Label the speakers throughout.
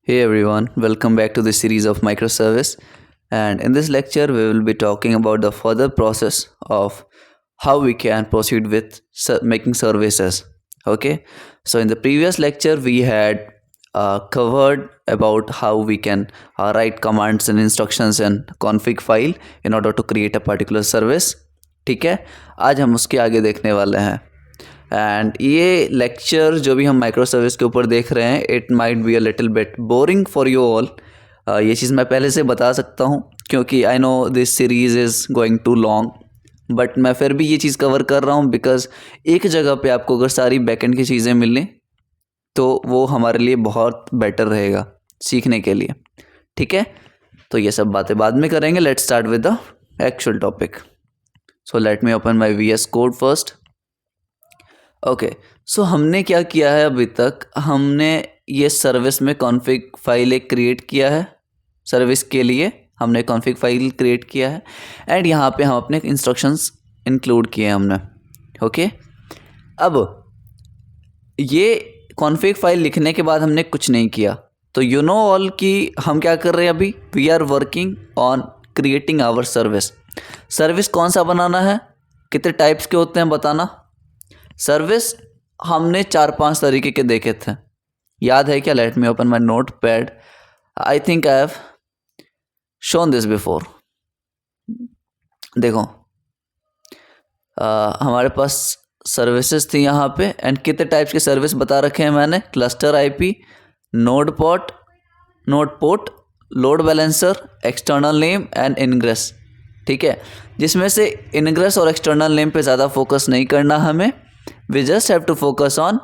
Speaker 1: Hey everyone, welcome back to this series of microservice. And in this lecture, we will be talking about the further process of how we can proceed with making services. Okay, so in the previous lecture, we had covered about how we can write commands and instructions in config file in order to create a particular service. ठीक है, आज हम उसके आगे देखने वाले हैं. And ये लेक्चर जो भी हम माइक्रो सर्विस के ऊपर देख रहे हैं it might be a little bit boring for you all. ये चीज़ मैं पहले से बता सकता हूँ क्योंकि I know this series is going to long, but मैं फिर भी ये चीज़ कवर कर रहा हूँ बिकॉज एक जगह पे आपको अगर सारी बैकएंड की चीज़ें मिलें तो वो हमारे लिए बहुत बेटर रहेगा सीखने के लिए. ठीक है, तो ये सब बातें बाद में करेंगे. Let's start with the actual topic. So let me open my VS code first. Okay, so हमने क्या किया है अभी तक, हमने ये सर्विस में कॉन्फ़िग फाइल एक क्रिएट किया है. सर्विस के लिए हमने कॉन्फ़िग फाइल क्रिएट किया है एंड यहाँ पे हम अपने इंस्ट्रक्शंस इंक्लूड किए हैं हमने. ओके, अब ये कॉन्फ़िग फाइल लिखने के बाद हमने कुछ नहीं किया. तो यू नो ऑल कि हम क्या कर रहे हैं अभी. We are working on creating our service. Service कौन सा बनाना है, कितने टाइप्स के होते हैं बताना. सर्विस हमने 4-5 तरीके के देखे थे, याद है क्या. Late me open my note pad. I think I have shown this before. देखो हमारे पास सर्विसेज थी यहाँ पे एंड कितने टाइप्स के सर्विस बता रखे हैं मैंने. Cluster IP, node port, load balancer, external name and ingress. ठीक है, जिसमें से इनग्रेस और एक्सटर्नल नेम पे ज़्यादा फोकस नहीं करना हमें. We just have to focus on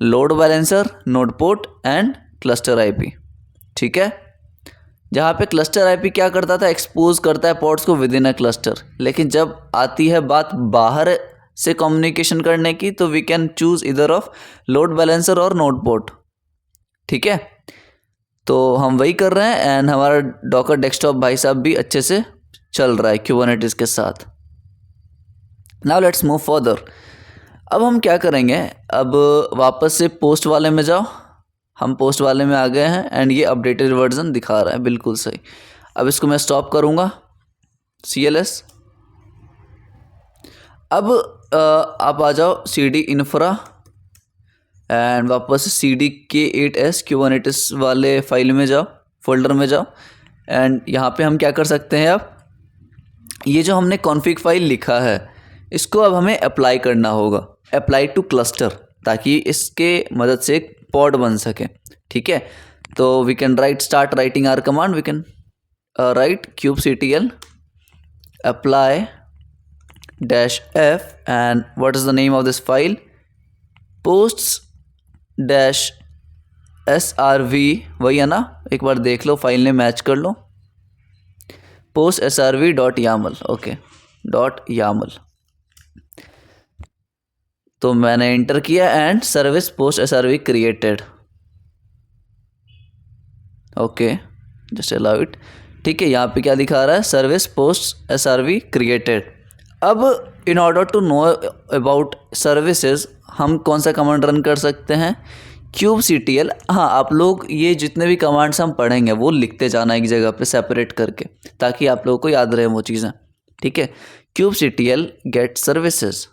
Speaker 1: load balancer, node port and cluster IP. ठीक है, जहाँ पे cluster IP क्या करता था, एक्सपोज करता है पोर्ट्स को विद इन अ क्लस्टर. लेकिन जब आती है बात बाहर से कम्युनिकेशन करने की तो वी कैन चूज इधर ऑफ लोड बैलेंसर और नोड पोर्ट. ठीक है, तो हम वही कर रहे हैं एंड हमारा डॉकर डेस्कटॉप भाई साहब भी अच्छे से चल रहा है क्यूबरनेटिस के साथ. Now let's move further. अब हम क्या करेंगे, अब वापस से पोस्ट वाले में जाओ. हम पोस्ट वाले में आ गए हैं एंड ये अपडेटेड वर्जन दिखा रहा है, बिल्कुल सही. अब इसको मैं स्टॉप करूँगा CLS. अब आप आ जाओ CD infra एंड वापस CD K8s Kubernetes वाले फाइल में जाओ, फोल्डर में जाओ एंड यहाँ पे हम क्या कर सकते हैं. अब ये जो हमने कॉन्फ़िग फाइल लिखा है इसको अब हमें अप्लाई करना होगा, अप्लाई टू क्लस्टर, ताकि इसके मदद से एक पॉड बन सके. ठीक है, तो we can start writing our command. We can write kubectl apply -f and what is the name of this file, posts -srv. वही है ना, एक बार देख लो, फाइल ने मैच कर लो. post srv.yaml. Okay, .yaml. तो मैंने इंटर किया and service post SRV created. Okay, just allow it. ठीक है, यहाँ पे क्या दिखा रहा है, सर्विस पोस्ट SRV क्रिएटेड. अब in order to know about services हम कौन सा कमांड रन कर सकते हैं, kubectl. हाँ, आप लोग ये जितने भी कमांड्स हम पढ़ेंगे वो लिखते जाना एक जगह पे सेपरेट करके, ताकि आप लोगों को याद रहे वो चीज़ें. ठीक है, kubectl गेट सर्विसेज.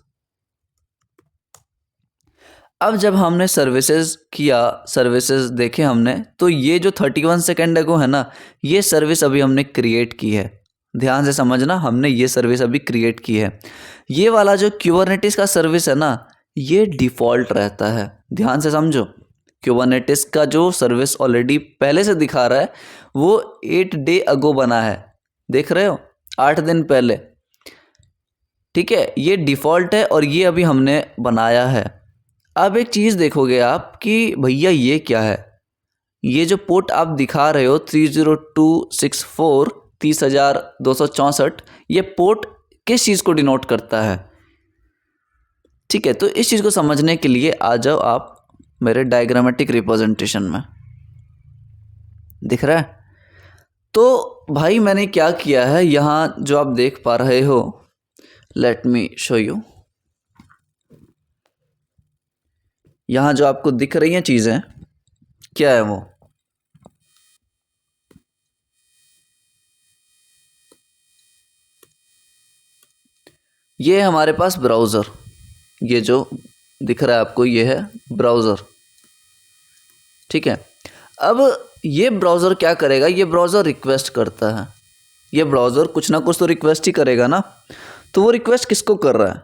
Speaker 1: अब जब हमने सर्विसेज किया, सर्विसेज देखे हमने, तो ये जो 31 सेकेंड अगो है ना, ये सर्विस अभी हमने क्रिएट की है. ध्यान से समझना, हमने ये सर्विस अभी क्रिएट की है. ये वाला जो क्यूबरनेटिस का सर्विस है ना, ये डिफ़ॉल्ट रहता है. ध्यान से समझो, क्यूबरनेटिस का जो सर्विस ऑलरेडी पहले से दिखा रहा है वो 8 डे अगो बना है. देख रहे हो, 8 दिन पहले. ठीक है, ये डिफ़ॉल्ट है और ये अभी हमने बनाया है. अब एक चीज़ देखोगे आप कि भैया ये क्या है, ये जो पोर्ट आप दिखा रहे हो 30264 30264, ये पोर्ट किस चीज़ को डिनोट करता है. ठीक है, तो इस चीज़ को समझने के लिए आ जाओ आप मेरे डायग्रामेटिक रिप्रेजेंटेशन में. दिख रहा है. तो भाई मैंने क्या किया है, यहाँ जो आप देख पा रहे हो, लेट मी शो यू. यहाँ जो आपको दिख रही हैं चीज़ें क्या है वो, ये हमारे पास ब्राउज़र, ये जो दिख रहा है आपको ये है ब्राउज़र, ठीक है। अब ये ब्राउज़र क्या करेगा, ये ब्राउज़र रिक्वेस्ट करता है, ये ब्राउज़र कुछ ना कुछ तो रिक्वेस्ट ही करेगा ना। तो वो रिक्वेस्ट किसको कर रहा है,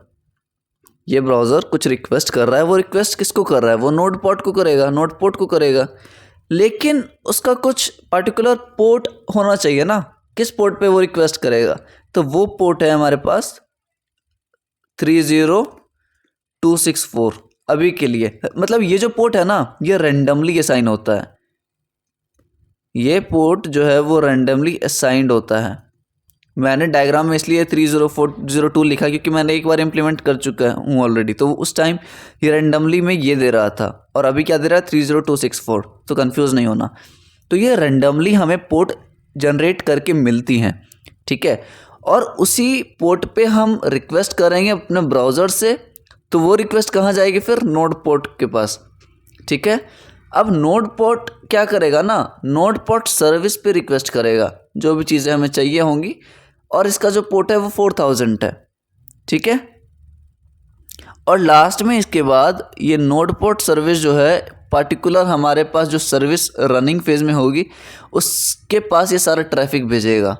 Speaker 1: ये ब्राउज़र कुछ रिक्वेस्ट कर रहा है, वो रिक्वेस्ट किसको कर रहा है, वो नोड पोर्ट को करेगा, नोड पोर्ट को करेगा। लेकिन उसका कुछ पर्टिकुलर पोर्ट होना चाहिए ना, किस पोर्ट पे वो रिक्वेस्ट करेगा, तो वो पोर्ट है हमारे पास 30264 अभी के लिए। मतलब ये जो पोर्ट है ना ये रैंडमली असाइन होता है, ये पोर्ट जो है वो रैंडमली असाइंड होता है। मैंने डायग्राम में इसलिए 30402 लिखा क्योंकि मैंने एक बार इम्प्लीमेंट कर चुका हूँ ऑलरेडी, तो उस टाइम ये रैंडमली में ये दे रहा था और अभी क्या दे रहा है 30264, तो कंफ्यूज नहीं होना। तो ये रैंडमली हमें पोर्ट जनरेट करके मिलती हैं, ठीक है। और उसी पोर्ट पे हम रिक्वेस्ट करेंगे अपने ब्राउज़र से, तो वो रिक्वेस्ट कहाँ जाएगी फिर, नोड पोर्ट के पास, ठीक है। अब नोड पोर्ट क्या करेगा ना, नोड पोर्ट सर्विस पे रिक्वेस्ट करेगा जो भी चीज़ें हमें चाहिए होंगी, और इसका जो पोर्ट है वो 4000 है, ठीक है। और लास्ट में इसके बाद ये नोड पोर्ट सर्विस जो है पार्टिकुलर हमारे पास जो सर्विस रनिंग फेज में होगी उसके पास ये सारा ट्रैफिक भेजेगा,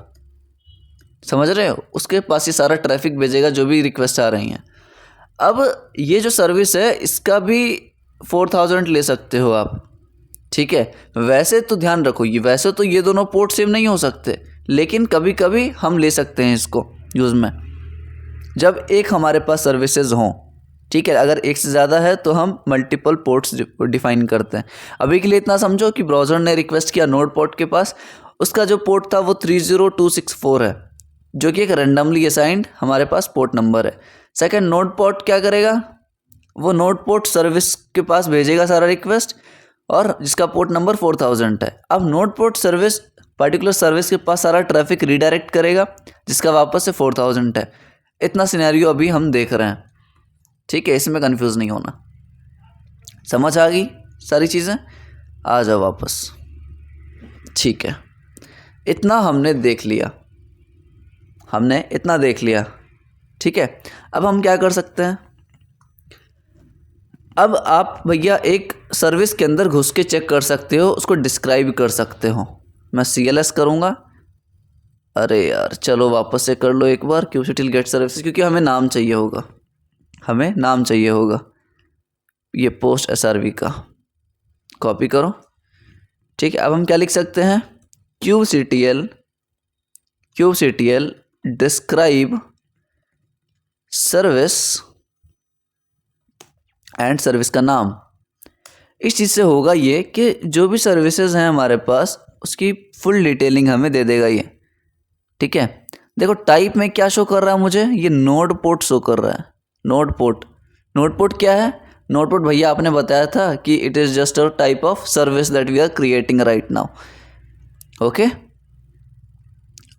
Speaker 1: समझ रहे हो, उसके पास ये सारा ट्रैफिक भेजेगा जो भी रिक्वेस्ट आ रही हैं। अब ये जो सर्विस है इसका भी 4000 ले सकते हो आप, ठीक है। वैसे तो ध्यान रखो ये, वैसे तो ये दोनों पोर्ट सेम नहीं हो सकते, लेकिन कभी कभी हम ले सकते हैं इसको यूज़ में जब एक हमारे पास सर्विसेज हों, ठीक है। अगर एक से ज़्यादा है तो हम मल्टीपल पोर्ट्स डिफाइन करते हैं। अभी के लिए इतना समझो कि ब्राउज़र ने रिक्वेस्ट किया नोड पोर्ट के पास, उसका जो पोर्ट था वो 30264 है, जो कि एक रैंडमली असाइंड हमारे पास पोर्ट नंबर है। सेकंड, नोड पोर्ट क्या करेगा, वो नोड पोर्ट सर्विस के पास भेजेगा सारा रिक्वेस्ट, और जिसका पोर्ट नंबर 4000 है। अब node port service particular service के पास सारा ट्रैफिक रिडायरेक्ट करेगा जिसका वापस से 4000 है। इतना सिनेरियो अभी हम देख रहे हैं, ठीक है। इसमें कंफ्यूज नहीं होना, समझ आ गई सारी चीज़ें, आ जाओ वापस, ठीक है। इतना हमने देख लिया, हमने इतना देख लिया, ठीक है। अब हम क्या कर सकते हैं, अब आप भैया एक सर्विस के अंदर घुस के चेक कर सकते हो, उसको डिस्क्राइब कर सकते हो। मैं CLS करूँगा, अरे यार चलो वापस से कर लो एक बार kubectl गेट सर्विस, क्योंकि हमें नाम चाहिए होगा, हमें नाम चाहिए होगा। ये पोस्ट SRV का कॉपी करो, ठीक है। अब हम क्या लिख सकते हैं, kubectl describe service and service का नाम। इस चीज़ से होगा ये कि जो भी सर्विसेज हैं हमारे पास उसकी फुल डिटेलिंग हमें दे देगा ये, ठीक है। देखो टाइप में क्या शो कर रहा है मुझे, ये नोड पोर्ट शो कर रहा है, नोड पोर्ट। नोड पोर्ट क्या है, नोड पोर्ट भैया आपने बताया था कि it is just a type of service that we are creating right now, okay.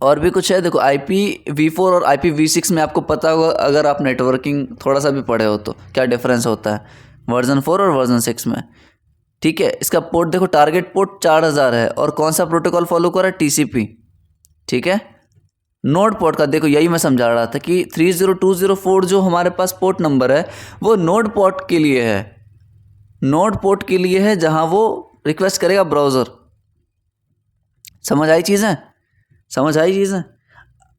Speaker 1: और भी कुछ है, देखो IPv4 और IPv6 में आपको पता होगा अगर आप नेटवर्किंग थोड़ा सा भी पढ़े हो तो क्या डिफरेंस होता है वर्जन 4 और वर्जन 6 में, ठीक है। इसका पोर्ट देखो टारगेट पोर्ट 4000 है और कौन सा प्रोटोकॉल फॉलो कर रहा है, TCP, ठीक है। नोड पोर्ट का देखो यही मैं समझा रहा था कि 30204 जो हमारे पास पोर्ट नंबर है वो नोड पोर्ट के लिए है, नोड पोर्ट के लिए है जहां वो रिक्वेस्ट करेगा ब्राउज़र। समझ आई चीज़ें, समझ आई चीज़ें।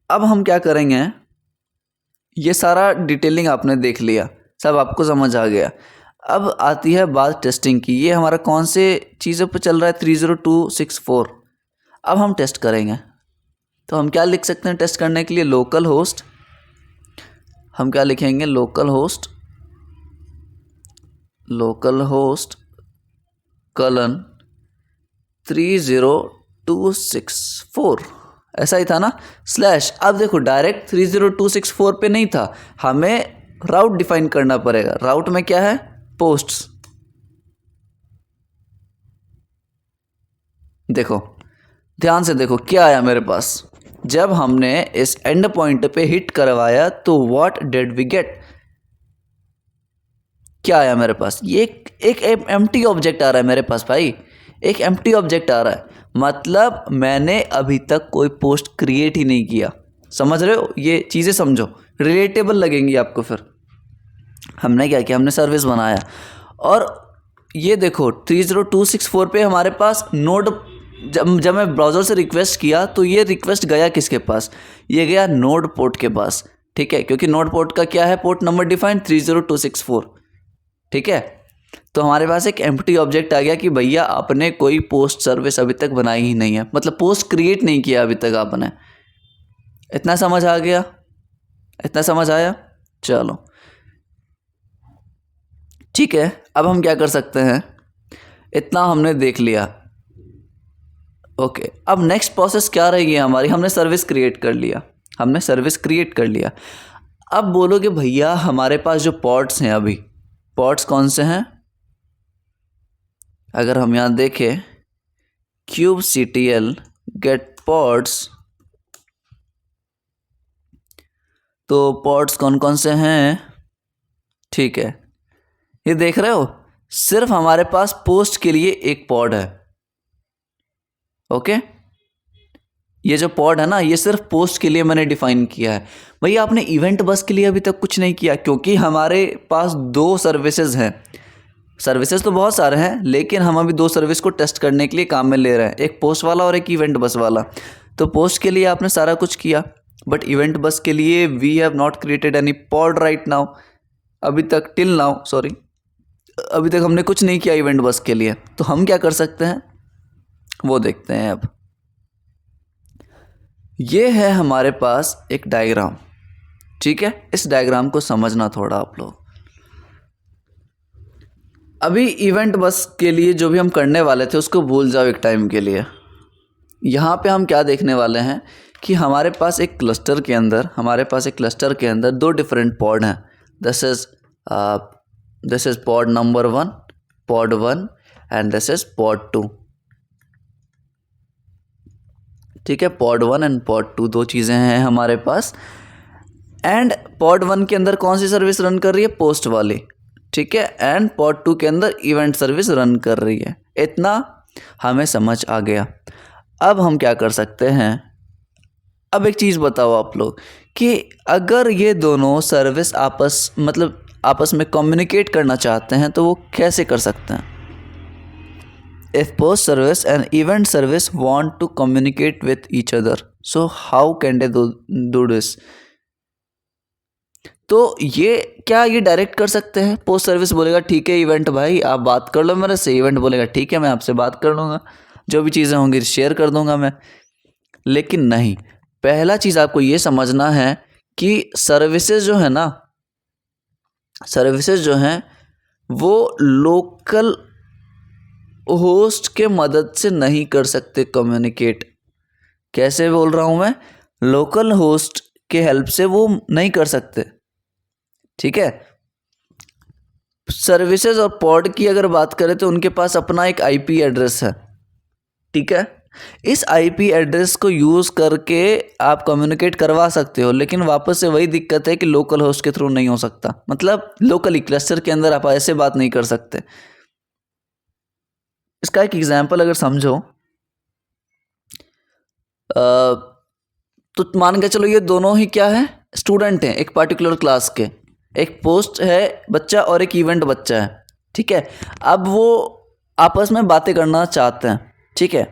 Speaker 1: अब हम क्या करेंगे, ये सारा डिटेलिंग आपने देख लिया, सब आपको समझ आ गया। अब आती है बात टेस्टिंग की। ये हमारा कौन से चीज़ों पे चल रहा है, 30264। अब हम टेस्ट करेंगे तो हम क्या लिख सकते हैं टेस्ट करने के लिए, लोकल होस्ट, हम क्या लिखेंगे, लोकल होस्ट कलन 30264, ऐसा ही था ना, स्लैश। अब देखो डायरेक्ट 30264 पे नहीं था, हमें राउट डिफाइन करना पड़ेगा। राउट में क्या है, पोस्ट्स। देखो ध्यान से देखो क्या आया मेरे पास, जब हमने इस एंड पॉइंट पे हिट करवाया तो व्हाट डिड वी गेट, क्या आया मेरे पास, ये एक एम्प्टी ऑब्जेक्ट आ रहा है मेरे पास भाई, एक एम्प्टी ऑब्जेक्ट आ रहा है, मतलब मैंने अभी तक कोई पोस्ट क्रिएट ही नहीं किया। समझ रहे हो, ये चीज़ें समझो, रिलेटेबल लगेंगी आपको। फिर हमने क्या किया, हमने सर्विस बनाया और ये देखो 30264 पे हमारे पास नोड, जब मैं ब्राउज़र से रिक्वेस्ट किया तो ये रिक्वेस्ट गया किसके पास, ये गया नोड पोर्ट के पास। ठीक है, क्योंकि नोड पोर्ट का क्या है, पोर्ट नंबर डिफाइंड 30264। ठीक है, तो हमारे पास एक एम्प्टी ऑब्जेक्ट आ गया कि भैया आपने कोई पोस्ट सर्विस अभी तक बनाई ही नहीं है, मतलब पोस्ट क्रिएट नहीं किया अभी तक आपने। इतना समझ आ गया, इतना समझ आया? चलो ठीक है, अब हम क्या कर सकते हैं, इतना हमने देख लिया। ओके, अब नेक्स्ट प्रोसेस क्या रहेगी हमारी, हमने सर्विस क्रिएट कर लिया, हमने सर्विस क्रिएट कर लिया। अब बोलोगे भैया हमारे पास जो पॉड्स हैं, अभी पॉड्स कौन से हैं, अगर हम यहाँ देखें kubectl गेट पॉड्स, तो पॉड्स कौन कौन से हैं, ठीक है, ये देख रहे हो, सिर्फ हमारे पास पोस्ट के लिए एक पॉड है। ओके, ये जो पॉड है ना, ये सिर्फ पोस्ट के लिए मैंने डिफाइन किया है। भैया आपने इवेंट बस के लिए अभी तक कुछ नहीं किया, क्योंकि हमारे पास 2 सर्विसेज हैं। सर्विसेज तो बहुत सारे हैं, लेकिन हम अभी 2 सर्विस को टेस्ट करने के लिए काम में ले रहे हैं, एक पोस्ट वाला और एक इवेंट बस वाला। तो पोस्ट के लिए आपने सारा कुछ किया, बट इवेंट बस के लिए we have not created any pod right now, अभी तक, टिल नाउ सॉरी, अभी तक हमने कुछ नहीं किया इवेंट बस के लिए। तो हम क्या कर सकते हैं वो देखते हैं। अब ये है हमारे पास एक डायग्राम, ठीक है, इस डायग्राम को समझना थोड़ा आप लोग। अभी इवेंट बस के लिए जो भी हम करने वाले थे उसको भूल जाओ एक टाइम के लिए। यहाँ पे हम क्या देखने वाले हैं कि हमारे पास एक क्लस्टर के अंदर, हमारे पास एक क्लस्टर के अंदर 2 डिफरेंट पॉड हैं। This is pod number 1, pod 1 and this is pod 2। ठीक है, पॉड 1 एंड पॉड 2 2 चीज़ें हैं हमारे पास। एंड पॉड 1 के अंदर कौन सी सर्विस रन कर रही है, पोस्ट वाली, ठीक है, एंड पॉड 2 के अंदर इवेंट सर्विस रन कर रही है। इतना हमें समझ आ गया। अब हम क्या कर सकते हैं, अब एक चीज़ बताओ आप लोग कि अगर ये दोनों सर्विस आपस में कम्युनिकेट करना चाहते हैं तो वो कैसे कर सकते हैं। If post service and event service want to communicate with each other, so how can they do this? तो ये डायरेक्ट कर सकते हैं। पोस्ट सर्विस बोलेगा ठीक है इवेंट भाई आप बात कर लो मेरे से, इवेंट बोलेगा ठीक है मैं आपसे बात कर लूँगा, जो भी चीज़ें होंगी शेयर कर दूंगा मैं। लेकिन नहीं, पहला चीज़ आपको ये समझना है कि सर्विसेज जो है ना, सर्विसेज जो हैं वो लोकल होस्ट के मदद से नहीं कर सकते कम्युनिकेट। कैसे बोल रहा हूँ मैं, लोकल होस्ट के हेल्प से वो नहीं कर सकते। ठीक है, सर्विसेज और पॉड की अगर बात करें तो उनके पास अपना एक आईपी एड्रेस है। ठीक है, इस आईपी एड्रेस को यूज़ करके आप कम्युनिकेट करवा सकते हो, लेकिन वापस से वही दिक्कत है कि लोकल होस्ट के थ्रू नहीं हो सकता। मतलब लोकली क्लस्टर के अंदर आप ऐसे बात नहीं कर सकते। इसका एक एग्जाम्पल अगर समझो, तो मान के चलो ये दोनों ही क्या है, स्टूडेंट हैं एक पर्टिकुलर क्लास के, एक पोस्ट है बच्चा और एक इवेंट बच्चा है। ठीक है, अब वो आपस में बातें करना चाहते हैं। ठीक है,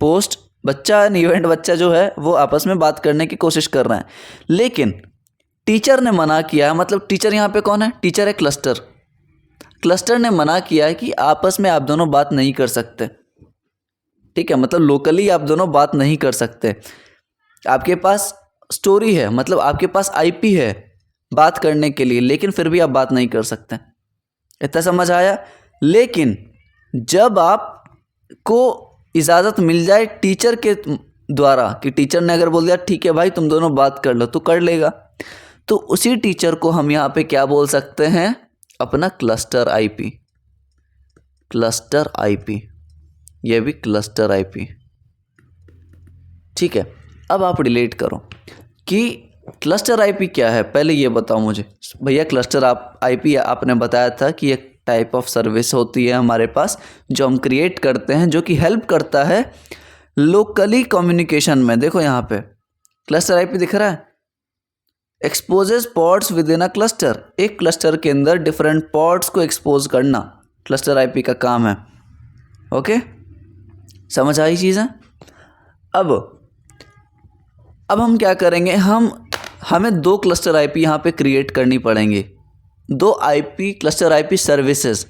Speaker 1: पोस्ट बच्चा एंड इवेंट बच्चा जो है वो आपस में बात करने की कोशिश कर रहे हैं, लेकिन टीचर ने मना किया। मतलब टीचर यहाँ पे कौन है, टीचर है क्लस्टर। क्लस्टर ने मना किया है कि आपस में आप दोनों बात नहीं कर सकते। ठीक है, मतलब लोकली आप दोनों बात नहीं कर सकते। आपके पास स्टोरी है, मतलब आपके पास आईपी है बात करने के लिए, लेकिन फिर भी आप बात नहीं कर सकते। इतना समझ आया। लेकिन जब आपको इजाज़त मिल जाए टीचर के द्वारा, कि टीचर ने अगर बोल दिया ठीक है भाई तुम दोनों बात कर लो, तो कर लेगा। तो उसी टीचर को हम यहाँ पे क्या बोल सकते हैं, अपना क्लस्टर आईपी। क्लस्टर आईपी, ये भी क्लस्टर आईपी। ठीक है, अब आप रिलेट करो कि क्लस्टर आईपी क्या है। पहले ये बताओ मुझे भैया, क्लस्टर आईपी आपने बताया था कि एक टाइप ऑफ सर्विस होती है हमारे पास जो हम क्रिएट करते हैं, जो कि हेल्प करता है लोकली कम्युनिकेशन में। देखो यहाँ पे क्लस्टर आईपी दिख रहा है, exposes pods with in a cluster, एक क्लस्टर के अंदर डिफरेंट पॉड्स को एक्सपोज करना क्लस्टर आईपी का काम है। ओके, समझ आई चीज़ें। अब हम क्या करेंगे, हमें दो क्लस्टर आईपी यहाँ पे क्रिएट करनी पड़ेंगी, दो आईपी क्लस्टर आईपी सर्विसेज।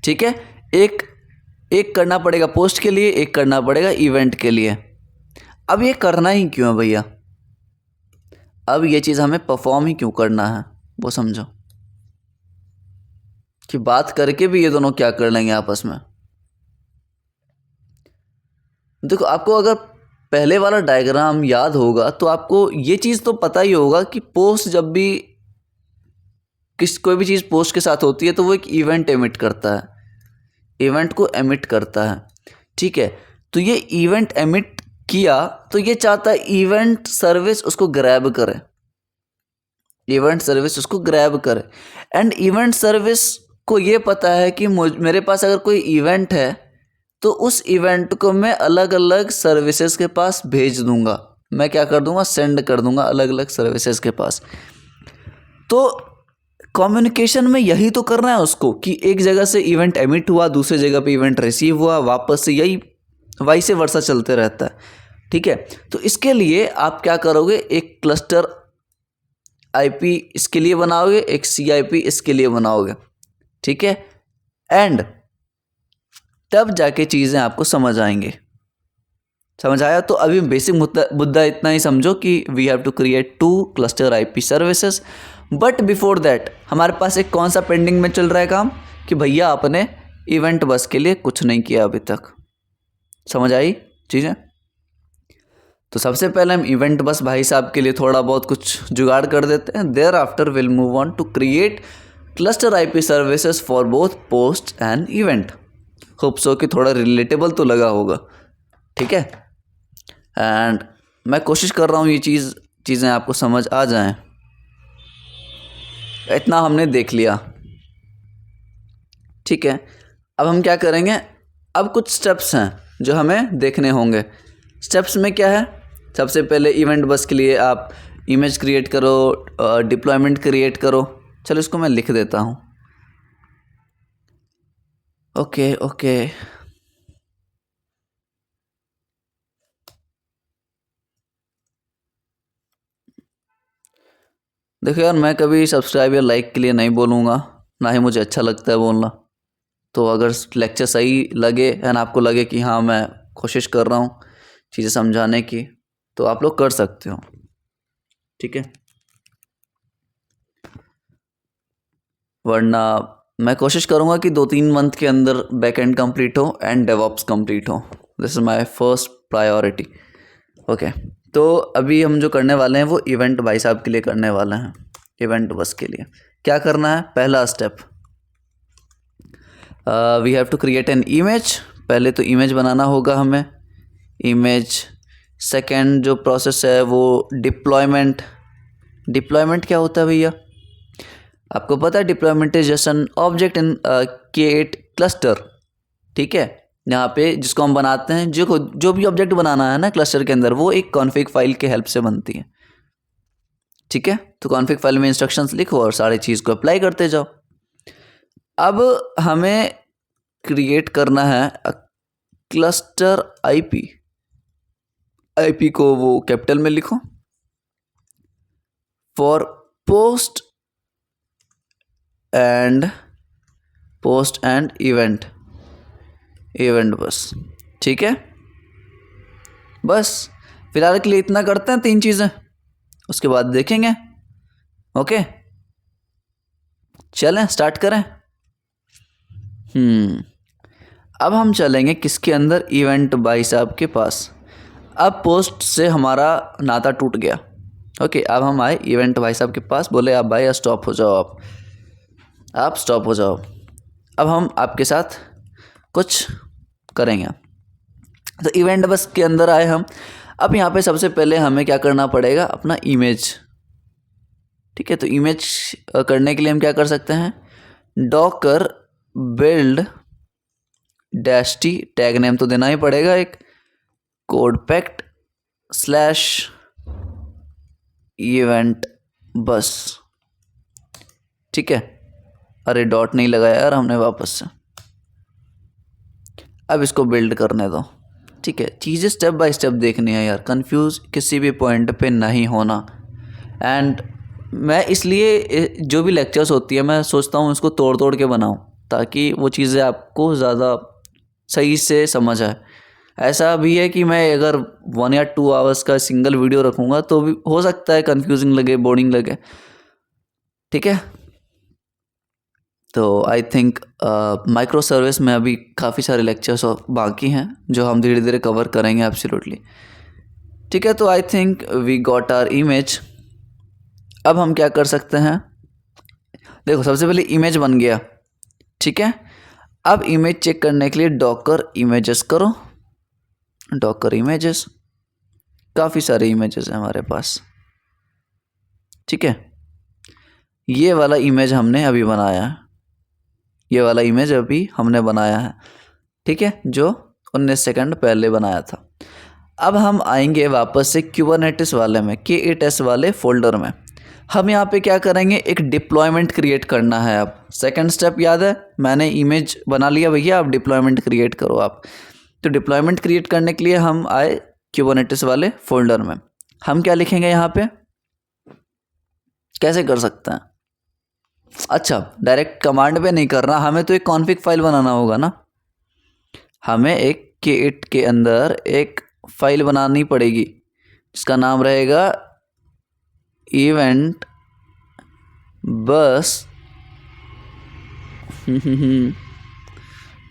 Speaker 1: ठीक है, एक करना पड़ेगा पोस्ट के लिए, एक करना पड़ेगा इवेंट के लिए। अब ये करना ही क्यों है भैया, अब ये चीज़ हमें परफॉर्म ही क्यों करना है वो समझो, कि बात करके भी ये दोनों क्या कर लेंगे आपस में। देखो, आपको अगर पहले वाला डायग्राम याद होगा तो आपको ये चीज़ तो पता ही होगा कि पोस्ट जब भी कोई भी चीज़ पोस्ट के साथ होती है तो वो एक इवेंट एमिट करता है, इवेंट को एमिट करता है। ठीक है, तो ये इवेंट एमिट किया तो ये चाहता है इवेंट सर्विस उसको ग्रैब करे, इवेंट सर्विस उसको ग्रैब करे। एंड इवेंट सर्विस को ये पता है कि मेरे पास अगर कोई इवेंट है तो उस इवेंट को मैं अलग अलग सर्विसेज के पास भेज दूंगा, मैं क्या कर दूंगा, सेंड कर दूंगा अलग अलग सर्विसेज के पास। तो कम्युनिकेशन में यही तो करना है उसको, कि एक जगह से इवेंट एमिट हुआ, दूसरी जगह पे इवेंट रिसीव हुआ, वापस से यही वाइस वर्सा चलते रहता है। ठीक है, तो इसके लिए आप क्या करोगे, एक क्लस्टर आईपी इसके लिए बनाओगे, एक सीआईपी इसके लिए बनाओगे। ठीक है, एंड तब जाके चीज़ें आपको समझ आएंगे। समझ आया? तो अभी बेसिक मुद्दा इतना ही समझो कि we have to create 2 cluster IP services. But before that हमारे पास एक कौन सा पेंडिंग में चल रहा है काम, कि भैया आपने इवेंट बस के लिए कुछ नहीं किया अभी तक। समझ आई चीज़ें? तो सबसे पहले हम इवेंट बस भाई साहब के लिए थोड़ा बहुत कुछ जुगाड़ कर देते हैं। Thereafter will move on to create cluster IP services for both post and event. Hope so कि थोड़ा रिलेटेबल तो लगा होगा। ठीक है, एंड मैं कोशिश कर रहा हूँ ये चीज़ें आपको समझ आ जाएं। इतना हमने देख लिया। ठीक है, अब हम क्या करेंगे, अब कुछ स्टेप्स हैं जो हमें देखने होंगे। स्टेप्स में क्या है, सबसे पहले इवेंट बस के लिए आप इमेज क्रिएट करो, डिप्लॉयमेंट क्रिएट करो। चलो इसको मैं लिख देता हूँ। ओके देखो यार, मैं कभी सब्सक्राइब या लाइक के लिए नहीं बोलूँगा, ना ही मुझे अच्छा लगता है बोलना। तो अगर लेक्चर सही लगे एंड आपको लगे कि हाँ मैं कोशिश कर रहा हूँ चीज़ें समझाने की, तो आप लोग कर सकते हो। ठीक है, वरना मैं कोशिश करूँगा कि 2-3 मंथ के अंदर बैकएंड कंप्लीट हो एंड डेवऑप्स कंप्लीट हो। This is my first priority. Okay, तो अभी हम जो करने वाले हैं वो इवेंट भाई साहब के लिए करने वाले हैं। इवेंट बस के लिए क्या करना है, पहला step, we have to create an image. पहले तो इमेज बनाना होगा हमें, इमेज। सेकेंड जो प्रोसेस है वो डिप्लॉयमेंट। डिप्लॉयमेंट क्या होता है भैया, आपको पता है? Deployment is just an object in create cluster. ठीक है, यहाँ पे जिसको हम बनाते हैं, जो भी ऑब्जेक्ट बनाना है ना क्लस्टर के अंदर, वो एक कॉन्फ़िग फाइल के हेल्प से बनती है। ठीक है, तो कॉन्फ़िग फाइल में इंस्ट्रक्शंस लिखो और सारी चीज़ को अप्लाई करते जाओ। अब हमें क्रिएट करना है क्लस्टर आईपी। आईपी को वो कैपिटल में लिखो, फॉर पोस्ट एंड इवेंट बस। ठीक है, बस फिलहाल के लिए इतना करते हैं, 3 चीज़ें, उसके बाद देखेंगे। ओके, चलें स्टार्ट करें। अब हम चलेंगे किसके अंदर, इवेंट भाई साहब के पास। अब पोस्ट से हमारा नाता टूट गया। ओके, अब हम आए इवेंट भाई साहब के पास, बोले आप भाई स्टॉप हो जाओ, आप स्टॉप हो जाओ, अब हम आपके साथ कुछ करेंगे। तो इवेंट बस के अंदर आए हम। अब यहाँ पे सबसे पहले हमें क्या करना पड़ेगा, अपना इमेज। ठीक है, तो इमेज करने के लिए हम क्या कर सकते हैं, Docker build -t, tag name तो देना ही पड़ेगा एक, कोड पैक्ट / इवेंट बस, ठीक है। अरे डॉट नहीं लगाया यार हमने वापस से। अब इसको बिल्ड करने दो, ठीक है। चीज़ें स्टेप बाय स्टेप देखनी है यार, कंफ्यूज किसी भी पॉइंट पे नहीं होना। एंड मैं इसलिए जो भी लेक्चर्स होती है मैं सोचता हूँ उसको तोड़ तोड़ के बनाऊँ, ताकि वो चीज़ें आपको ज़्यादा सही से समझ आए। ऐसा भी है कि मैं अगर 1 या 2 आवर्स का सिंगल वीडियो रखूँगा तो भी हो सकता है कंफ्यूजिंग लगे, बोरिंग लगे, ठीक है। तो आई थिंक माइक्रो सर्विस में अभी काफ़ी सारे लेक्चर्स बाकी हैं जो हम धीरे धीरे कवर करेंगे एब्सोल्युटली, ठीक है। तो I think we got our image. अब हम क्या कर सकते हैं, देखो सबसे पहले इमेज बन गया, ठीक है। अब इमेज चेक करने के लिए डॉकर इमेजेस करो, डॉकर इमेजेस, काफ़ी सारे इमेजेस हैं हमारे पास, ठीक है। ये वाला इमेज हमने अभी बनाया है, ये वाला इमेज अभी हमने बनाया है, ठीक है, जो 19 सेकंड पहले बनाया था। अब हम आएंगे वापस से क्यूबरनेटिस वाले में, K8s वाले फोल्डर में। हम यहाँ पे क्या करेंगे, एक डिप्लॉयमेंट क्रिएट करना है। अब सेकंड स्टेप याद है, मैंने इमेज बना लिया भैया, अब डिप्लॉयमेंट क्रिएट करो आप। तो डिप्लॉयमेंट क्रिएट करने के लिए हम आए क्यूबरनेटिस वाले फोल्डर में। हम क्या लिखेंगे यहाँ पे, कैसे कर सकते हैं, अच्छा डायरेक्ट कमांड पे नहीं करना, हमें तो एक कॉन्फिग फाइल बनाना होगा ना। हमें एक K8 के अंदर एक फाइल बनानी पड़ेगी जिसका नाम रहेगा इवेंट बस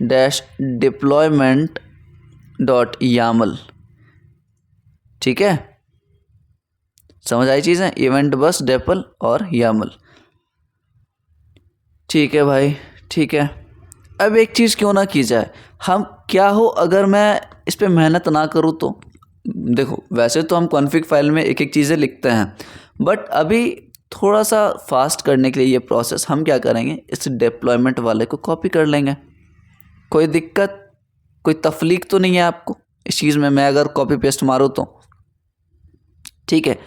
Speaker 1: डैश डिप्लॉयमेंट डॉट यामल, ठीक है। समझ आई चीज़ें, इवेंट बस डेपल और यामल, ठीक है भाई, ठीक है। अब एक चीज़ क्यों ना की जाए, हम क्या हो अगर मैं इस पर मेहनत ना करूँ तो। देखो वैसे तो हम कॉन्फिग फाइल में एक एक चीज़ें लिखते हैं, बट अभी थोड़ा सा फास्ट करने के लिए ये प्रोसेस हम क्या करेंगे, इस डिप्लॉयमेंट वाले को कॉपी कर लेंगे। कोई दिक्कत, कोई तफलीक तो नहीं है आपको इस चीज़ में, मैं अगर कॉपी पेस्ट मारूँ तो, ठीक है।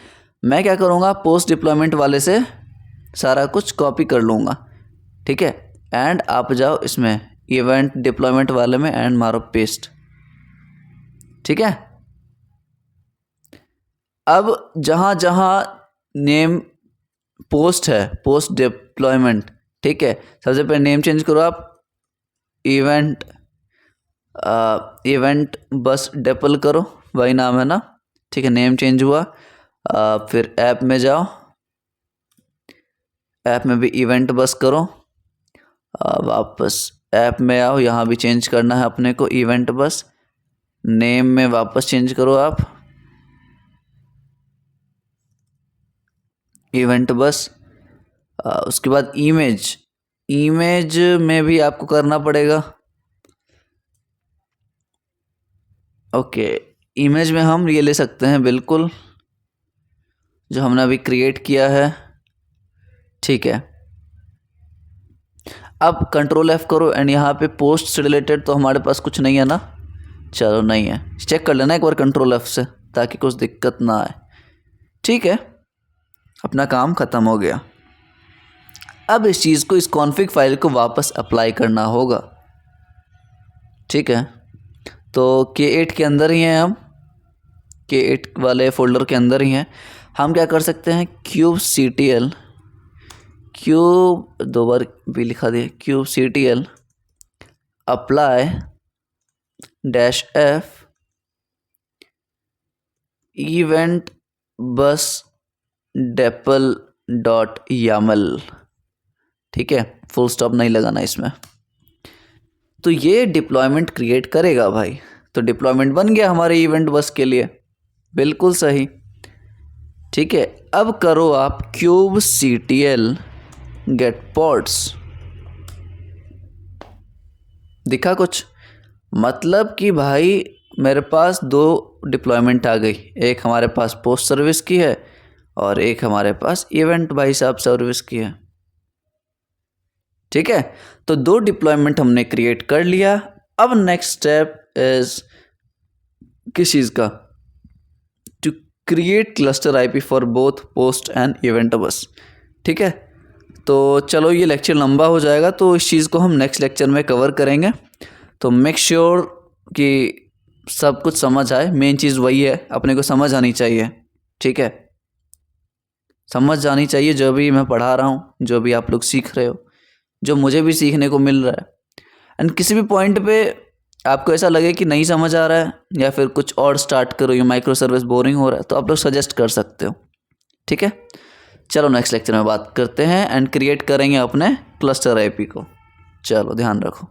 Speaker 1: मैं क्या करूँगा, पोस्ट डिप्लॉयमेंट वाले से सारा कुछ कॉपी कर लूँगा, ठीक है। एंड आप जाओ इसमें इवेंट डिप्लॉयमेंट वाले में एंड मारो पेस्ट, ठीक है। अब जहाँ जहाँ नेम पोस्ट है, पोस्ट डिप्लॉयमेंट, ठीक है, सबसे पहले नेम चेंज करो आप, इवेंट इवेंट बस डेपल करो, वही नाम है ना, ठीक है। नेम चेंज हुआ। फिर ऐप में जाओ, ऐप में भी इवेंट बस करो। वापस ऐप में आओ, यहाँ भी चेंज करना है अपने को इवेंट बस। नेम में वापस चेंज करो आप इवेंट बस। उसके बाद इमेज, इमेज में भी आपको करना पड़ेगा, ओके। इमेज में हम ये ले सकते हैं बिल्कुल जो हमने अभी क्रिएट किया है, ठीक है। अब कंट्रोल F करो एंड यहाँ पे पोस्ट से रिलेटेड तो हमारे पास कुछ नहीं है ना, चलो नहीं है, चेक कर लेना एक बार कंट्रोल F से ताकि कुछ दिक्कत ना आए, ठीक है। अपना काम ख़त्म हो गया। अब इस चीज़ को, इस कॉन्फ़िग फाइल को वापस अप्लाई करना होगा, ठीक है। तो K8 के अंदर ही हैं हम, K8 वाले फोल्डर के अंदर ही हैं। हम क्या कर सकते हैं, kubectl, क्यूब 2 बार भी लिखा दिया, kubectl apply dash F event बस डेपल डॉट यामल, ठीक है। फुल स्टॉप नहीं लगाना इसमें। तो ये डिप्लॉयमेंट क्रिएट करेगा भाई, तो डिप्लॉयमेंट बन गया हमारे इवेंट बस के लिए, बिल्कुल सही, ठीक है। अब करो आप kubectl गेट पोर्ट्स, दिखा कुछ, मतलब कि भाई मेरे पास 2 डिप्लॉयमेंट आ गई, एक हमारे पास पोस्ट सर्विस की है और एक हमारे पास इवेंट भाई साहब सर्विस की है, ठीक है। तो 2 डिप्लॉयमेंट हमने क्रिएट कर लिया। अब नेक्स्ट स्टेप इज किस चीज़ का, to create cluster IP for both post and event बस। ठीक है, तो चलो ये लेक्चर लंबा हो जाएगा, तो इस चीज़ को हम नेक्स्ट लेक्चर में कवर करेंगे। तो मेक श्योर कि सब कुछ समझ आए। मेन चीज़ वही है, अपने को समझ आनी चाहिए। ठीक है, समझ आनी चाहिए जो भी मैं पढ़ा रहा हूँ, जो भी आप लोग सीख रहे हो, जो मुझे भी सीखने को मिल रहा है। एंड किसी भी पॉइंट पे आपको ऐसा लगे कि नहीं समझ आ रहा है या फिर कुछ और स्टार्ट करो, ये माइक्रो सर्विस बोरिंग हो रहा है, तो आप लोग सजेस्ट कर सकते हो। ठीक है, चलो नेक्स्ट लेक्चर में बात करते हैं एंड क्रिएट करेंगे अपने क्लस्टर आईपी को। चलो ध्यान रखो।